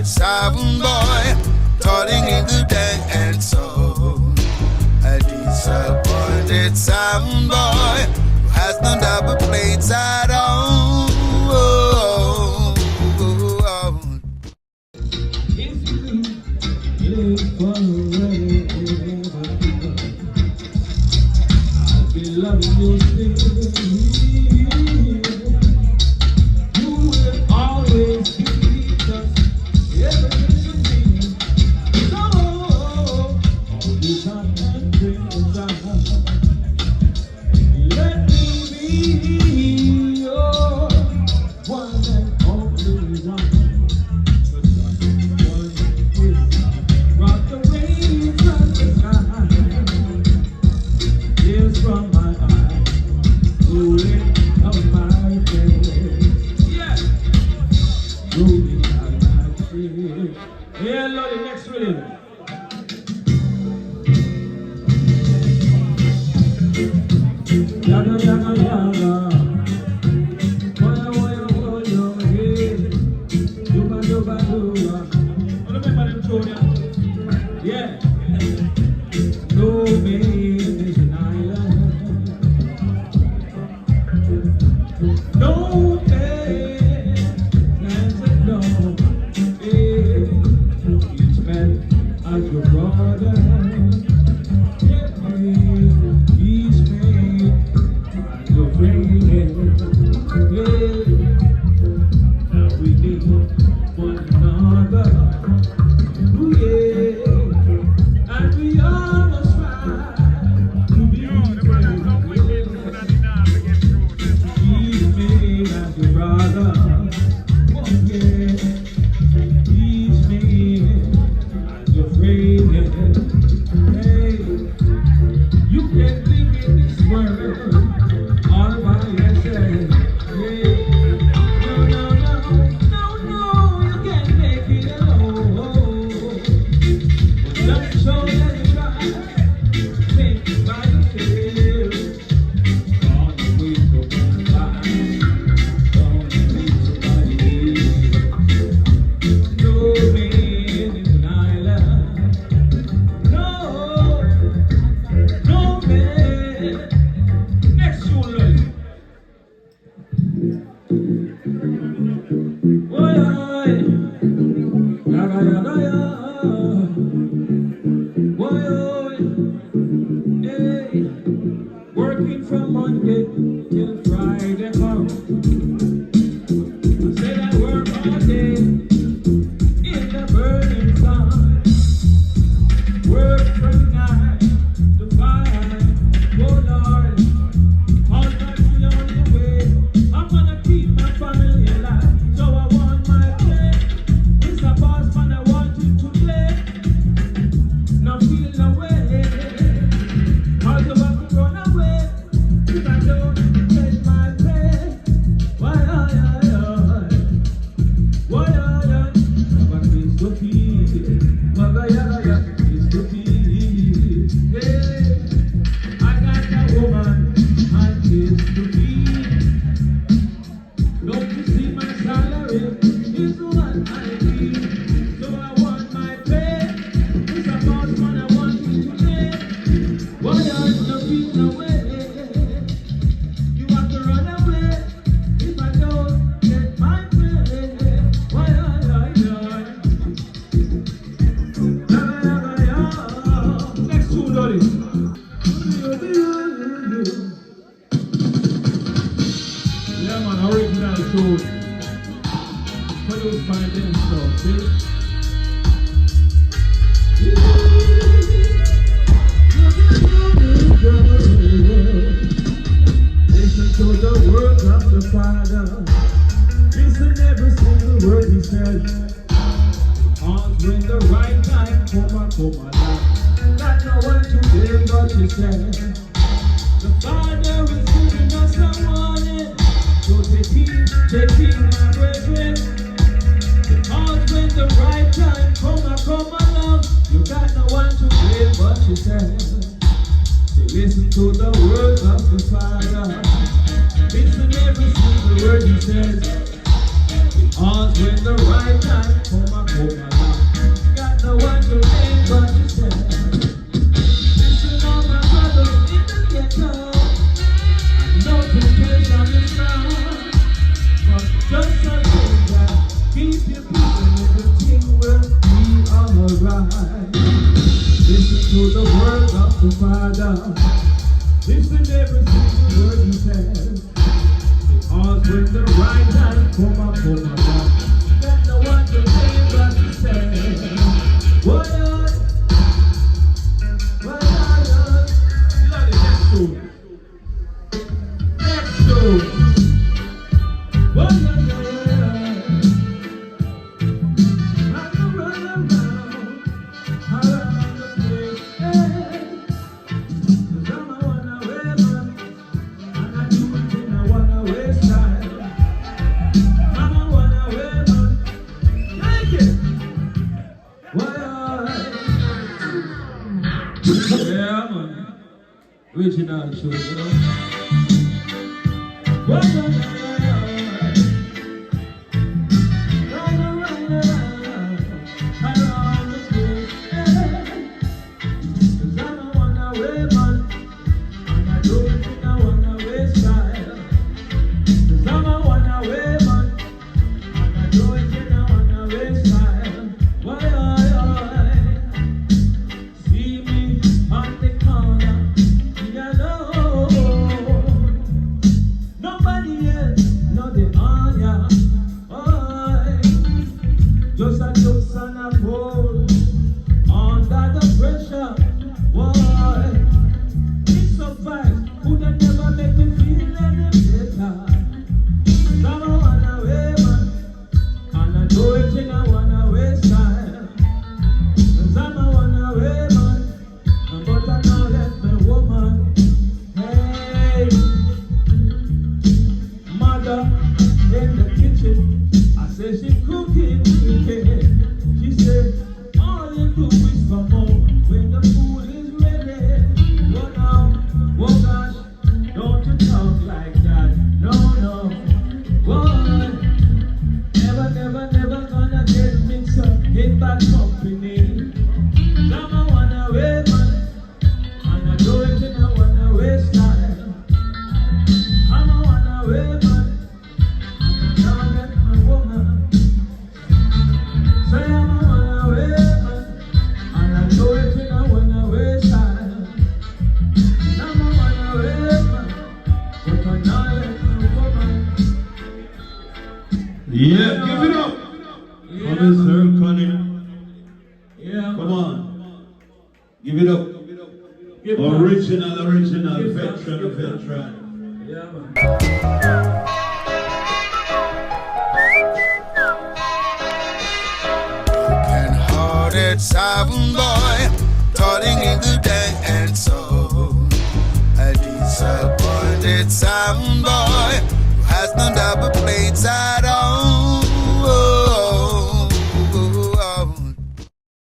that sound boy, calling in the dance hall. A disappointed sound boy who has no double plates at all. Loving you still, you will always be just everything to me. So, all you come and bring us out. Let me be your one and only one. But not one will rock the rain from the sky. Tears from my rolling up my face, yeah, rolling out my tears. Yeah, Lord, the next rhythm. Yaga, yaga, yaga. Waya, waya, waya, hey. Duba, duba, duba. Remember them tune, yeah? No man is an island. No man stands alone. Each man has your brother. Each man has your friend. Now we need one another. Ooh, yeah. And we all must try to be together. Your brother, oh yeah, he's me and your friend. Hey, you can't live in this world all by yourself. Hey, no, you can't make it alone. Just show that you try, make it by yourself. On the way to find. Working from Monday till Friday come. I said I work all day in the burning sun. Work from 9 to 5. Oh Lord, all night we on the way. I'm gonna keep my family alive, so I want my play. It's a boss man, I want you to play. Now feel no way. All the back to run away. If I don't take my pay, why but it's the peace, it's the peace. Hey, I got a woman, and it's the peace. Don't you see my salary is what I need, so I want my pay. It's a boss man, I want you to pay. Why are you not feeling away? Yeah man, original tune. Produced by them stuff, see? Listen to the words of the Father. Listen every single word he says. Cause when the right time come alive. Got no one to blame but yourself. The Father is giving us a warning. So take heed, my brethren. Because when the right time come along, you got no one to blame but yourself. So listen to the words of the Father. Listen every single word he says. Because when the right time come father. Listen every single word he says. Because when the right time come up, got no one to say what he says. What next tune. Next tune. Yeah, man. Original show, you know. Just a jokes and a roll under the pressure. Why? It's a fight. Could have never make me feel any better. I'm a one-away man, and I do it in a one-away style. 'Cause I'm a one-away man, but I now left my woman. Hey, mother in the kitchen. I say she cooking. She said, all you do is come home when the food is ready. Go now, oh gosh, don't you talk like that. No, no, boy, never gonna get mixed up in bad company. I'm a one-away man, and I do it in a one-away style. I'm a one-away man, and I don't get my woman. Say I'm a one-away man, and I do it in a one-away style. I'm a one-away man, but I not let my woman. Yeah, give it up. Yeah, Come on, Earl Cunningham. yeah, Come on. Give it up. Give Original, Give veteran. Yeah, man. Broken-hearted sound boy, toiling in the dank and soul. A disappointed sound boy who has no double plates at all.